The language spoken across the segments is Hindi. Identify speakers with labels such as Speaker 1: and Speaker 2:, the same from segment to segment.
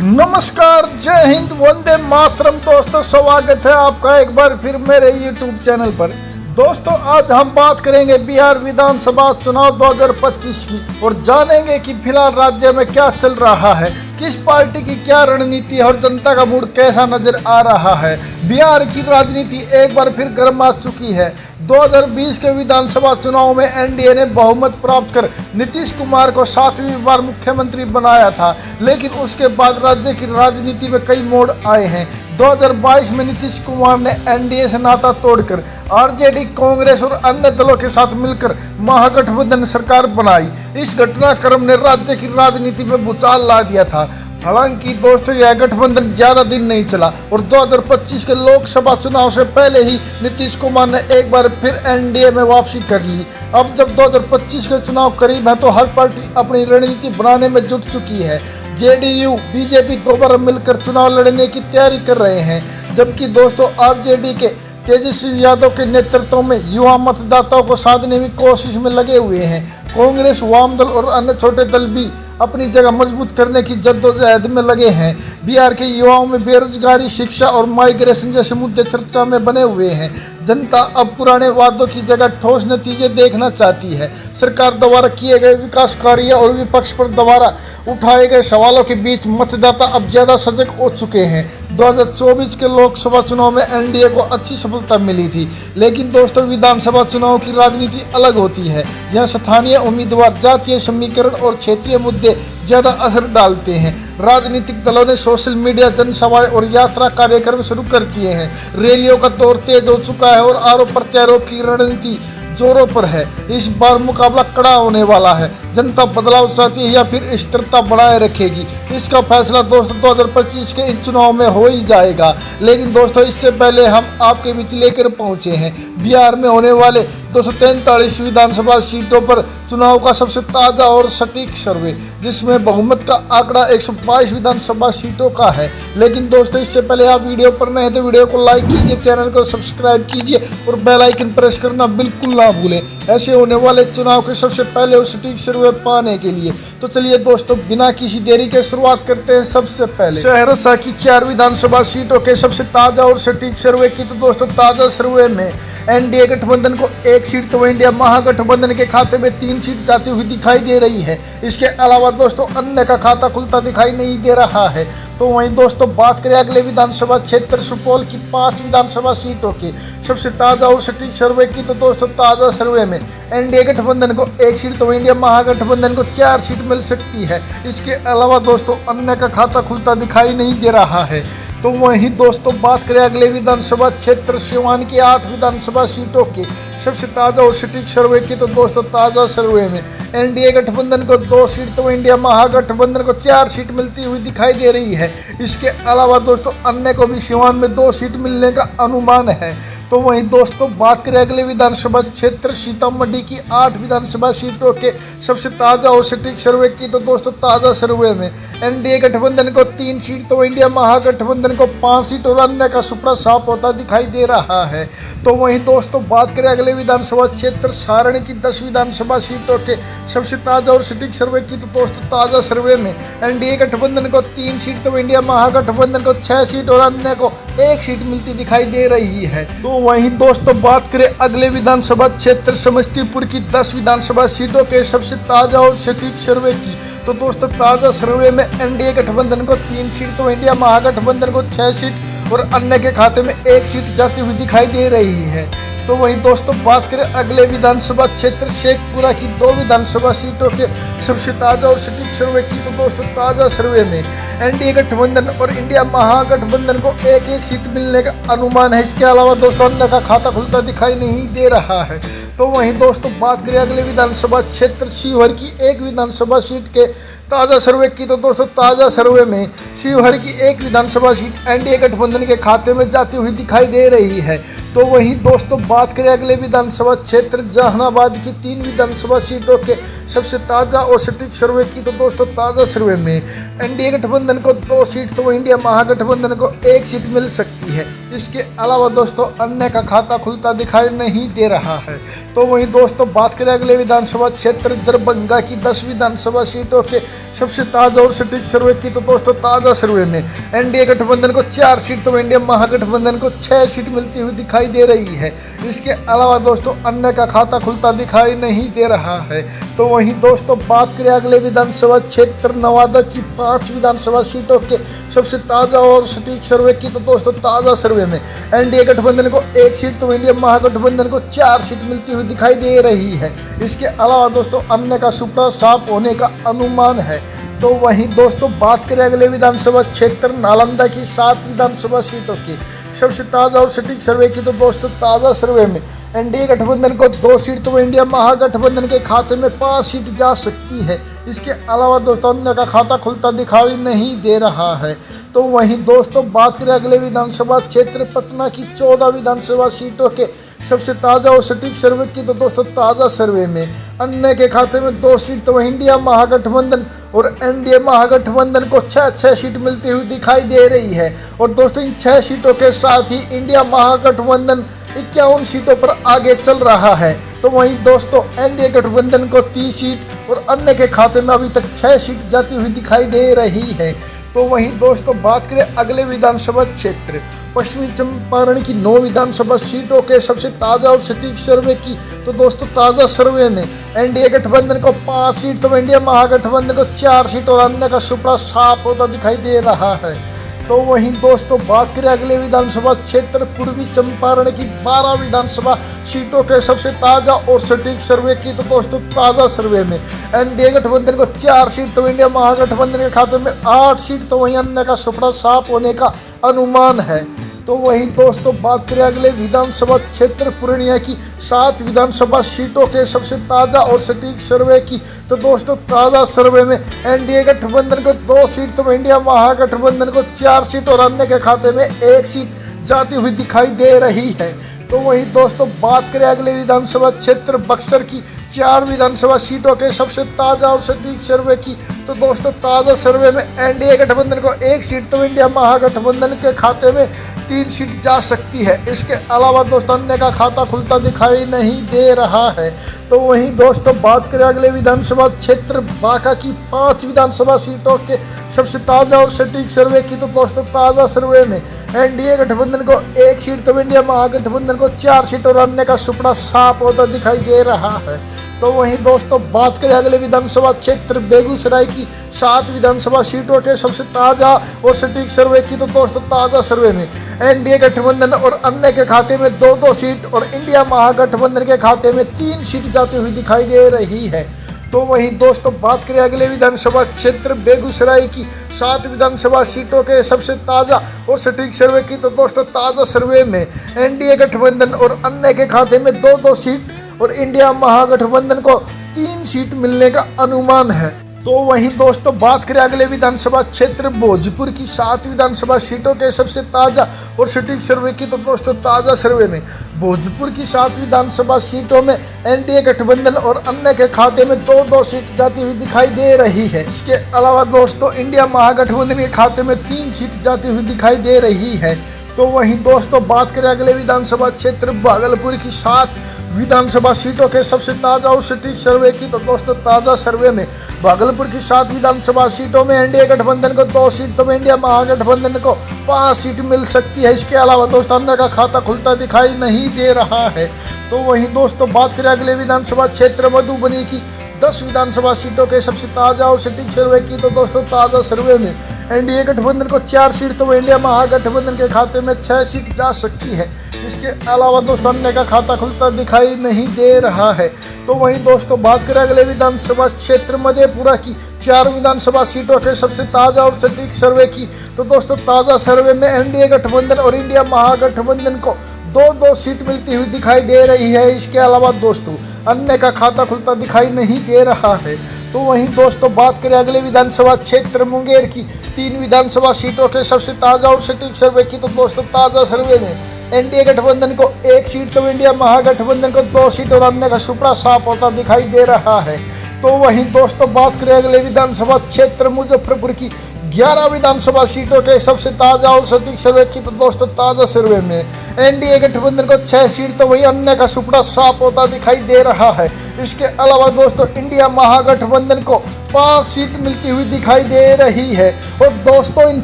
Speaker 1: नमस्कार, जय हिंद, वंदे मातरम। दोस्तों, स्वागत है आपका एक बार फिर मेरे YouTube चैनल पर। दोस्तों, आज हम बात करेंगे बिहार विधानसभा चुनाव 2025 की और जानेंगे कि फिलहाल राज्य में क्या चल रहा है, किस पार्टी की क्या रणनीति है और जनता का मूड कैसा नजर आ रहा है। बिहार की राजनीति एक बार फिर गर्मा चुकी है। 2020 के विधानसभा चुनाव में एनडीए ने बहुमत प्राप्त कर नीतीश कुमार को 7वीं बार मुख्यमंत्री बनाया था, लेकिन उसके बाद राज्य की राजनीति में कई मोड़ आए हैं। 2022 में नीतीश कुमार ने एनडीए से नाता तोड़कर आरजेडी, कांग्रेस और अन्य दलों के साथ मिलकर महागठबंधन सरकार बनाई। इस घटनाक्रम ने राज्य की राजनीति में भूचाल ला दिया था। हालांकि दोस्तों, यह गठबंधन ज्यादा दिन नहीं चला और 2025 के लोकसभा चुनाव से पहले ही नीतीश कुमार ने एक बार फिर एनडीए में वापसी कर ली। अब जब 2025 के चुनाव करीब है तो हर पार्टी अपनी रणनीति बनाने में जुट चुकी है। जेडीयू, बीजेपी दोबारा मिलकर चुनाव लड़ने की तैयारी कर रहे हैं, जबकि दोस्तों आरजेडी के तेजस्वी यादव के नेतृत्व में युवा मतदाताओं को साधने की कोशिश में लगे हुए हैं। कांग्रेस, वाम दल और अन्य छोटे दल भी अपनी जगह मजबूत करने की जद्दोजहद में लगे हैं। बिहार के युवाओं में बेरोजगारी, शिक्षा और माइग्रेशन जैसे मुद्दे चर्चा में बने हुए हैं। जनता अब पुराने वादों की जगह ठोस नतीजे देखना चाहती है। सरकार द्वारा किए गए विकास कार्य और विपक्ष पर द्वारा उठाए गए सवालों के बीच मतदाता अब ज्यादा सजग हो चुके हैं। 2024 के लोकसभा चुनाव में एनडीए को अच्छी सफलता मिली थी, लेकिन दोस्तों विधानसभा चुनाव की राजनीति अलग होती है। यह स्थानीय उम्मीदवार, जातीय समीकरण और क्षेत्रीय मुद्दे ज्यादा असर डालते हैं। राजनीतिक दलों ने सोशल मीडिया, जनसभाएं और यात्रा कार्यक्रम शुरू कर दिए हैं। रैलियों का दौर तेज हो चुका है और आरोप प्रत्यारोप की रणनीति जोरों पर है। इस बार मुकाबला कड़ा होने वाला है। जनता बदलाव चाहती है या फिर स्थिरता बनाए रखेगी, इसका फैसला दोस्तों 2025 के इन चुनाव में हो ही जाएगा। लेकिन दोस्तों, इससे पहले हम आपके बीच लेकर पहुंचे हैं बिहार में होने वाले 243 विधानसभा सीटों पर चुनाव का सबसे ताज़ा और सटीक सर्वे, जिसमें बहुमत का आंकड़ा 122 विधानसभा सीटों का है। लेकिन दोस्तों, इससे पहले आप वीडियो पर नए हैं तो वीडियो को लाइक कीजिए, चैनल को सब्सक्राइब कीजिए और बेल आइकन प्रेस करना बिल्कुल ना भूलें, ऐसे होने वाले चुनाव के सबसे पहले और सटीक सर्वे पाने के लिए। तो चलिए दोस्तों, बिना किसी देरी के शुरुआत करते हैं। सबसे पहले सहरसा की 4 विधानसभा सीटों के सबसे ताज़ा और सटीक सर्वे की। तो दोस्तों, ताज़ा सर्वे में एनडीए गठबंधन को 1 सीट तो इंडिया महागठबंधन के खाते में 3 सीट जाती हुई दिखाई दे रही है। इसके अलावा दोस्तों अन्य का खाता खुलता दिखाई नहीं दे रहा है। तो वहीं दोस्तों बात करें अगले विधानसभा क्षेत्र सुपौल की 5 विधानसभा सीटों के सबसे ताज़ा और सटीक सर्वे की। तो दोस्तों ताज़ा सर्वे में एनडीए गठबंधन को 1 सीट तो इंडिया महागठबंधन को 4 सीट मिल सकती है। इसके अलावा दोस्तों अन्य का खाता खुलता दिखाई नहीं दे रहा है। तो वहीं दोस्तों बात करें अगले विधानसभा क्षेत्र सिवान की 8 विधानसभा सीटों की सबसे ताज़ा और सटीक सर्वे की। तो दोस्तों ताज़ा सर्वे में एनडीए गठबंधन को 2 सीट तो इंडिया महागठबंधन को 4 सीट मिलती हुई दिखाई दे रही है। इसके अलावा दोस्तों अन्य को भी सिवान में 2 सीट मिलने का अनुमान है। तो वहीं दोस्तों बात करें अगले विधानसभा क्षेत्र सीतामढ़ी की 8 विधानसभा सीटों के सबसे ताज़ा और सटीक सर्वे की। तो दोस्तों ताज़ा सर्वे में एनडीए गठबंधन को 3 सीट तो इंडिया महागठबंधन को 5 सीट और अन्य का सुपड़ा साफ होता दिखाई दे रहा है। तो वहीं दोस्तों बात करें अगले विधानसभा क्षेत्र सारण की 10 विधानसभा सीटों के सबसे ताज़ा और सटीक सर्वे की। तो दोस्तों ताज़ा सर्वे में एनडीए गठबंधन को 3 सीट तो इंडिया महागठबंधन को 6 सीट और अन्य को 1 सीट मिलती दिखाई दे रही है। तो वहीं दोस्तों बात करें अगले विधानसभा क्षेत्र समस्तीपुर की 10 विधानसभा सीटों के सबसे ताज़ा और सटीक सर्वे की। तो दोस्तों ताज़ा सर्वे में एनडीए गठबंधन को 3 सीट तो इंडिया महागठबंधन को 6 सीट और अन्य के खाते में 1 सीट जाती हुई दिखाई दे रही है। तो वहीं दोस्तों बात करें अगले विधानसभा क्षेत्र शेखपुरा की 2 विधानसभा सीटों के सबसे ताज़ा और सटीक सर्वे की। तो दोस्तों ताज़ा सर्वे में एनडीए गठबंधन और इंडिया महागठबंधन को 1-1 सीट मिलने का अनुमान है। इसके अलावा दोस्तों अन्य का खाता खुलता दिखाई नहीं दे रहा है। तो वहीं दोस्तों बात करें अगले विधानसभा क्षेत्र शिवहर की 1 विधानसभा सीट के ताज़ा सर्वे की। तो दोस्तों ताज़ा सर्वे में शिवहर की 1 विधानसभा सीट एनडीए गठबंधन के खाते में जाती हुई दिखाई दे रही है। तो वहीं दोस्तों बात करें अगले विधानसभा क्षेत्र जहानाबाद की 3 विधानसभा सीटों के सबसे ताज़ा और सटीक सर्वे की। तो दोस्तों ताज़ा सर्वे में एनडीए गठबंधन को 2 सीट तो इंडिया महागठबंधन को 1 सीट मिल सकती है। इसके अलावा दोस्तों अन्य का खाता खुलता दिखाई नहीं दे रहा है। तो वहीं दोस्तों बात करें अगले विधानसभा क्षेत्र दरभंगा की 10 विधानसभा सीटों के सबसे ताजा और सटीक सर्वे की, तो दोस्तों ताजा सर्वे में एनडीए गठबंधन को 4 सीट तो इंडिया महागठबंधन को 6 सीट मिलती हुई दिखाई दे रही है। इसके अलावा दोस्तों अन्य का खाता खुलता दिखाई नहीं दे रहा है। तो वहीं दोस्तों बात करें अगले विधानसभा क्षेत्र नवादा की 5 विधानसभा सीटों के सबसे ताजा और सटीक सर्वे की, तो दोस्तों ताजा सर्वे में एनडीए गठबंधन को 1 सीट तो इंडिया महागठबंधन को 4 सीट मिलती हुई दिखाई दे रही है। इसके अलावा दोस्तों अन्य का सुपड़ा साफ होने का अनुमान है। तो वहीं दोस्तों बात करें अगले विधानसभा क्षेत्र नालंदा की 7 विधानसभा सीटों की सबसे ताजा और सटीक सर्वे की, तो दोस्तों ताजा सर्वे में एनडीए गठबंधन को 2 सीट तो इंडिया महागठबंधन के खाते में 5 सीट जा सकती है। इसके अलावा दोस्तों अन्य का खाता खुलता दिखाई नहीं दे रहा है। तो वहीं दोस्तों बात करें अगले विधानसभा क्षेत्र पटना की 14 विधानसभा सीटों के सबसे ताजा और सटीक सर्वे की, तो दोस्तों ताजा सर्वे में अन्य के खाते में 2 सीट तो इंडिया महागठबंधन और एनडीए महागठबंधन को 6 सीट मिलती हुई दिखाई दे रही है। और दोस्तों इन 6 सीटों के साथ ही इंडिया महागठबंधन 51 सीटों पर आगे चल रहा है। तो वहीं दोस्तों एनडीए गठबंधन को 30 सीट और अन्य के खाते में अभी तक 6 सीट जाती हुई दिखाई दे रही है। तो वहीं दोस्तों बात करें अगले विधानसभा क्षेत्र पश्चिमी चंपारण की 9 विधानसभा सीटों के सबसे ताजा और सटीक सर्वे की, तो दोस्तों ताजा सर्वे में एनडीए गठबंधन को 5 सीट तो इंडिया महागठबंधन को 4 सीट और अन्य का सुपड़ा साफ होता दिखाई दे रहा है। तो वहीं दोस्तों बात करें अगले विधानसभा क्षेत्र पूर्वी चंपारण की 12 विधानसभा सीटों के सबसे ताजा और सटीक सर्वे की, तो दोस्तों ताजा सर्वे में एनडीए गठबंधन को 4 सीट तो इंडिया महागठबंधन के खाते में 8 सीट तो वहीं अन्य का सुपड़ा साफ होने का अनुमान है। तो वहीं दोस्तों बात करें अगले विधानसभा क्षेत्र पूर्णिया की 7 विधानसभा सीटों के सबसे ताजा और सटीक सर्वे की, तो दोस्तों ताजा सर्वे में एनडीए गठबंधन को 2 सीट तो इंडिया महागठबंधन को 4 सीट और अन्य के खाते में 1 सीट जाती हुई दिखाई दे रही है। तो वहीं दोस्तों बात करें अगले विधानसभा क्षेत्र बक्सर की 4 विधानसभा सीटों के सबसे ताजा और सटीक सर्वे की, तो दोस्तों ताजा सर्वे में एनडीए गठबंधन को 1 सीट तो इंडिया महागठबंधन के खाते में 3 सीट जा सकती है। इसके अलावा दोस्तों अन्य का खाता खुलता दिखाई नहीं दे रहा है। तो वहीं दोस्तों बात करें अगले विधानसभा क्षेत्र बांका की 5 विधानसभा सीटों के सबसे ताजा और सटीक सर्वे की, तो दोस्तों ताजा सर्वे में एनडीए गठबंधन को 1 सीट तो इंडिया महागठबंधन को 4 सीट और अन्य का सुपड़ा साफ होता दिखाई दे रहा है। तो वहीं दोस्तों बात करें अगले विधानसभा क्षेत्र बेगूसराय की 7 विधानसभा सीटों के सबसे ताजा और सटीक सर्वे की, तो दोस्तों ताजा सर्वे में एनडीए गठबंधन और अन्य के खाते में 2-2 सीट और इंडिया महागठबंधन के खाते में 3 सीट जाती हुई दिखाई दे रही है। तो वहीं दोस्तों बात करें अगले विधानसभा क्षेत्र बेगूसराय की 7 विधानसभा सीटों के सबसे ताजा और सटीक सर्वे की, तो दोस्तों ताजा सर्वे में एनडीए गठबंधन और अन्य के खाते में 2-2 सीट और इंडिया महागठबंधन को 3 सीट मिलने का अनुमान है। तो वहीं दोस्तों बात करें अगले विधानसभा क्षेत्र भोजपुर की 7 विधानसभा सीटों के सबसे ताजा और सटीक सर्वे की, तो दोस्तों ताजा सर्वे में भोजपुर की 7 विधानसभा सीटों में एनडीए गठबंधन और अन्य के खाते में 2-2 सीट जाती हुई दिखाई दे रही है। इसके अलावा दोस्तों इंडिया महागठबंधन के खाते में 3 सीट जाती हुई दिखाई दे रही है। तो वहीं दोस्तों बात करें अगले विधानसभा क्षेत्र भागलपुर की 7 विधानसभा सीटों के सबसे ताजा और सटीक सर्वे की, तो दोस्तों ताजा सर्वे में भागलपुर की 7 विधानसभा सीटों में एनडीए गठबंधन को 2 सीट तो इंडिया महागठबंधन को 5 सीट मिल सकती है। इसके अलावा दोस्तों अन्य का खाता खुलता दिखाई नहीं दे रहा है। तो वहीं दोस्तों बात करें अगले विधानसभा क्षेत्र मधुबनी की 10 विधानसभा सीटों के सबसे ताजा और सटीक सर्वे की, तो दोस्तों ताजा सर्वे में एनडीए गठबंधन को 4 सीट तो इंडिया महागठबंधन के खाते में 6 सीट जा सकती है। इसके अलावा दोस्तों अन्य का खाता खुलता दिखाई नहीं दे रहा है। तो वहीं दोस्तों बात करें अगले विधानसभा क्षेत्र मधेपुरा की 4 विधानसभा सीटों के सबसे ताजा और सटीक सर्वे की, तो दोस्तों ताजा सर्वे में एनडीए गठबंधन और इंडिया महागठबंधन को 2-2 सीट मिलती हुई दिखाई दे रही है। इसके अलावा दोस्तों अन्य का खाता खुलता दिखाई नहीं दे रहा है। तो वहीं दोस्तों बात करें अगले विधानसभा क्षेत्र मुंगेर की 3 विधानसभा सीटों के सबसे ताजा और सटीक सर्वे की, तो दोस्तों ताजा सर्वे में एनडीए गठबंधन को 1 सीट तो इंडिया महागठबंधन को 2 सीट और अन्य का सुपड़ा साफ होता दिखाई दे रहा है। तो वहीं दोस्तों बात करें अगले विधानसभा क्षेत्र मुजफ्फरपुर की 11 विधानसभा सीटों के सबसे ताजा और सटीक सर्वे की तो दोस्तों ताजा सर्वे में एनडीए गठबंधन को 6 सीट तो वही अन्य का सुपड़ा साफ होता दिखाई दे रहा है। इसके अलावा दोस्तों इंडिया महागठबंधन को 5 सीट मिलती हुई दिखाई दे रही है और दोस्तों इन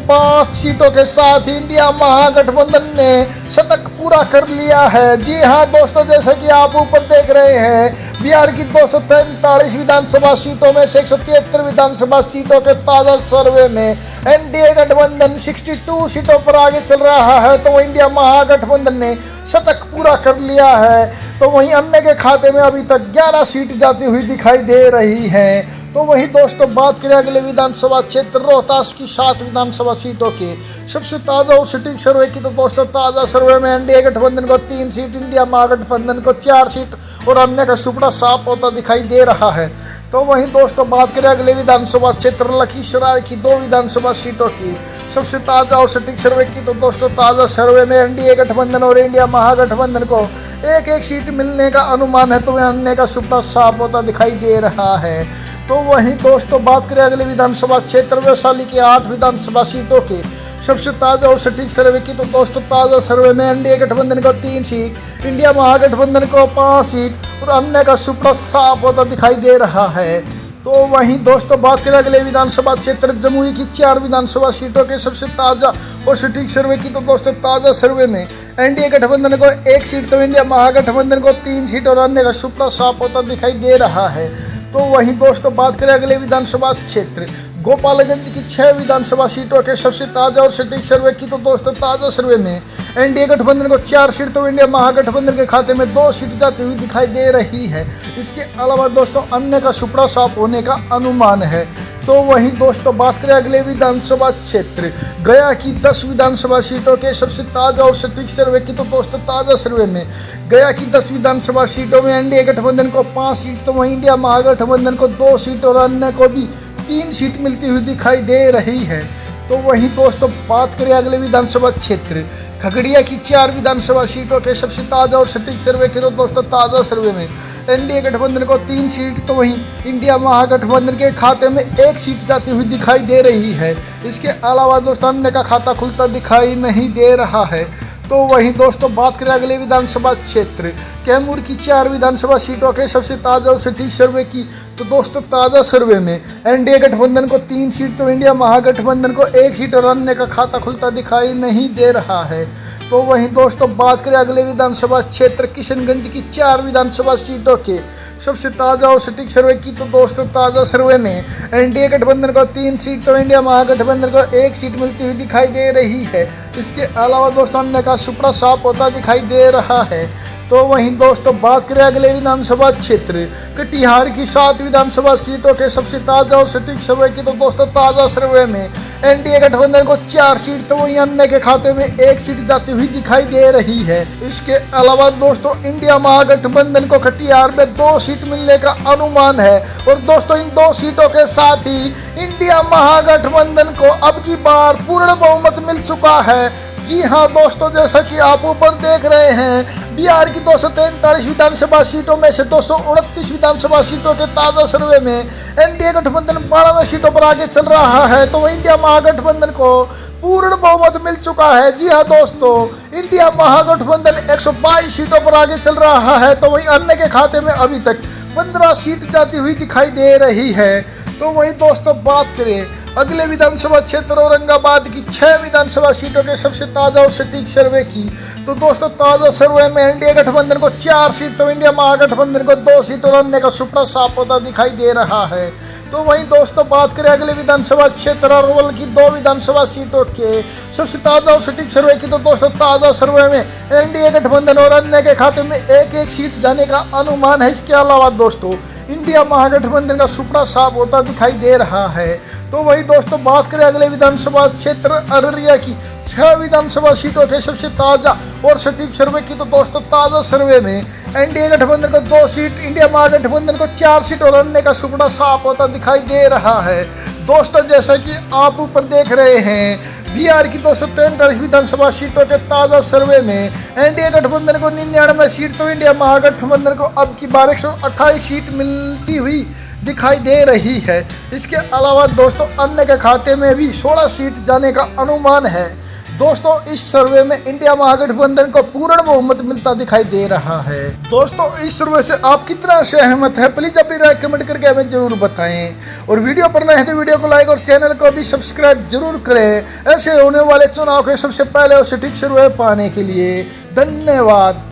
Speaker 1: 5 सीटों के साथ ही इंडिया महागठबंधन ने शतक पूरा कर लिया है। जी हाँ दोस्तों, जैसा कि आप ऊपर देख रहे हैं, बिहार की 243 विधानसभा सीटों में से 173 विधानसभा सीटों के ताजा सर्वे में एनडीए गठबंधन 62 सीटों पर आगे चल रहा है, तो इंडिया महागठबंधन ने शतक पूरा कर लिया है। तो वहीं अन्य के खाते में अभी तक 11 सीट जाती हुई दिखाई दे रही है। तो वही दोस्तों बात करें अगले विधानसभा क्षेत्र रोहतास की 7 विधानसभा सीटों के सबसे ताजा और सटीक सर्वे की तो दोस्तों ताजा सर्वे में एनडीए गठबंधन को 3 सीट, इंडिया महागठबंधन को 4 सीट और अन्य का सुपड़ा साफ होता दिखाई दे रहा है। तो वहीं दोस्तों बात करें अगले विधानसभा क्षेत्र लखीसराय की 2 विधानसभा सीटों की सबसे ताजा और सटीक सर्वे की तो दोस्तों ताजा सर्वे में एनडीए गठबंधन और इंडिया महागठबंधन को एक सीट मिलने का अनुमान है, तो अन्य का सुपड़ा साफ होता दिखाई दे रहा है। तो वहीं दोस्तों बात करें अगले विधानसभा क्षेत्र वैशाली के 8 विधानसभा सीटों के सबसे ताजा और सटीक सर्वे की तो दोस्तों ताजा सर्वे में एनडीए गठबंधन को 3 सीट, इंडिया महागठबंधन को 5 सीट और अन्य का सुपड़ा साफ होता दिखाई दे रहा है। तो वहीं दोस्तों बात करें अगले विधानसभा क्षेत्र जमुई की 4 विधानसभा सीटों के सबसे ताजा और सटीक सर्वे की तो दोस्तों ताजा सर्वे में एनडीए गठबंधन को 1 सीट, तो इंडिया महागठबंधन को 3 सीट और अन्य का सुपड़ा साफ होता दिखाई दे रहा है। तो वहीं दोस्तों बात करें अगले विधानसभा क्षेत्र गोपालगंज की 6 विधानसभा सीटों के सबसे ताजा और सटीक सर्वे की तो दोस्तों ताजा सर्वे में एनडीए गठबंधन को 4 सीट, तो इंडिया महागठबंधन के खाते में 2 सीट जाती हुई दिखाई दे रही है। इसके अलावा दोस्तों अन्य का सुपड़ा साफ होने का अनुमान है। तो वहीं दोस्तों बात करें अगले विधानसभा क्षेत्र गया की 10 विधानसभा सीटों के सबसे ताजा और सटीक सर्वे की तो दोस्तों ताजा सर्वे में गया की 10 विधानसभा सीटों में एनडीए गठबंधन को 5 सीट, तो वहीं इंडिया महागठबंधन को 2 सीट और अन्य को भी 3 सीट मिलती हुई दिखाई दे रही है। तो वहीं दोस्तों बात करें अगले विधानसभा क्षेत्र खगड़िया की 4 विधानसभा सीटों के सबसे ताजा और सटीक सर्वे के तो दोस्तों ताजा सर्वे में एनडीए गठबंधन को 3 सीट, तो वहीं इंडिया महागठबंधन के खाते में 1 सीट जाती हुई दिखाई दे रही है। इसके अलावा दोस्तों अन्य का खाता खुलता दिखाई नहीं दे रहा है। तो वहीं दोस्तों बात करें अगले विधानसभा क्षेत्र कैमूर की 4 विधानसभा सीटों के सबसे ताजा और सटीक सर्वे की तो दोस्तों ताजा सर्वे में एनडीए गठबंधन को 3 सीट, तो इंडिया महागठबंधन को 1 सीट और अन्य का खाता खुलता दिखाई नहीं दे रहा है। तो वहीं दोस्तों बात करें अगले विधानसभा क्षेत्र किशनगंज की 4 विधानसभा सीटों के सबसे ताजा और सटीक सर्वे की तो दोस्तों ताजा सर्वे में एनडीए गठबंधन को 3 सीट, तो इंडिया महागठबंधन को 1 सीट मिलती हुई दिखाई दे रही है। इसके अलावा दोस्तों अन्य का सुपड़ा साफ होता दिखाई दे रहा है। तो वहीं दोस्तों बात करें अगले विधानसभा क्षेत्र कटिहार की 7 विधानसभा सीटों के सबसे ताजा और सटीक सर्वे की तो दोस्तों ताजा सर्वे में एनडीए गठबंधन को 4 सीट, तो वहीं अन्य के खाते में 1 सीट जाती हुई दिखाई दे रही है। इसके अलावा दोस्तों इंडिया महागठबंधन को कटिहार में 2 सीट मिलने का अनुमान है और दोस्तों इन 2 सीटों के साथ ही इंडिया महागठबंधन को अब की बार पूर्ण बहुमत मिल चुका है। जी हाँ दोस्तों, जैसा कि आप ऊपर देख रहे हैं, बिहार की 243 विधानसभा सीटों में से 229 विधानसभा सीटों के ताजा सर्वे में एनडीए गठबंधन 92 सीटों पर आगे चल रहा है, तो वह इंडिया महागठबंधन को पूर्ण बहुमत मिल चुका है। जी हाँ दोस्तों, इंडिया महागठबंधन 122 सीटों पर आगे चल रहा है, तो वही अन्य के खाते में अभी तक 15 सीट जाती हुई दिखाई दे रही है। तो वही दोस्तों बात करें अगले विधानसभा क्षेत्र औरंगाबाद की 6 विधानसभा सीटों के सबसे ताजा और सटीक सर्वे की तो दोस्तों ताजा सर्वे में एनडीए गठबंधन को 4 सीट, तो इंडिया महागठबंधन को 2 सीट और अन्य का सुपड़ा साफ होता दिखाई दे रहा है। तो वहीं दोस्तों बात करें अगले विधानसभा क्षेत्र अरवल की 2 विधानसभा सीटों के सबसे ताजा और सटीक सर्वे की तो दोस्तों ताजा सर्वे में एनडीए गठबंधन और अन्य के खाते में 1-1 सीट जाने का अनुमान है। इसके अलावा दोस्तों इंडिया महागठबंधन का सुपड़ा साफ होता दिखाई दे रहा है। तो वही दोस्तों बात करें अगले विधानसभा क्षेत्र अररिया की 6 विधानसभा सीटों के सबसे ताजा और सटीक सर्वे की तो दोस्तों ताजा सर्वे में एनडीए गठबंधन को 2 सीट, इंडिया महागठबंधन को 4 सीट और अन्य का सुपड़ा साफ होता दिखाई दे रहा है। दोस्तों जैसा कि आप ऊपर देख रहे हैं, बिहार की 243 विधानसभा सीटों के ताजा सर्वे में एनडीए गठबंधन को 99 सीट, तो इंडिया महागठबंधन को अब की बार 128 सीट मिलती हुई दिखाई दे रही है। इसके अलावा दोस्तों अन्य के खाते में भी 16 सीट जाने का अनुमान है। दोस्तों इस सर्वे में इंडिया महागठबंधन को पूर्ण बहुमत मिलता दिखाई दे रहा है। दोस्तों इस सर्वे से आप कितना सहमत है, प्लीज अपनी राय कमेंट करके हमें जरूर बताएं। और वीडियो पर नए हैं तो वीडियो को लाइक और चैनल को भी सब्सक्राइब जरूर करें ऐसे होने वाले चुनाव के सबसे पहले और सटीक सर्वे पाने के लिए। धन्यवाद।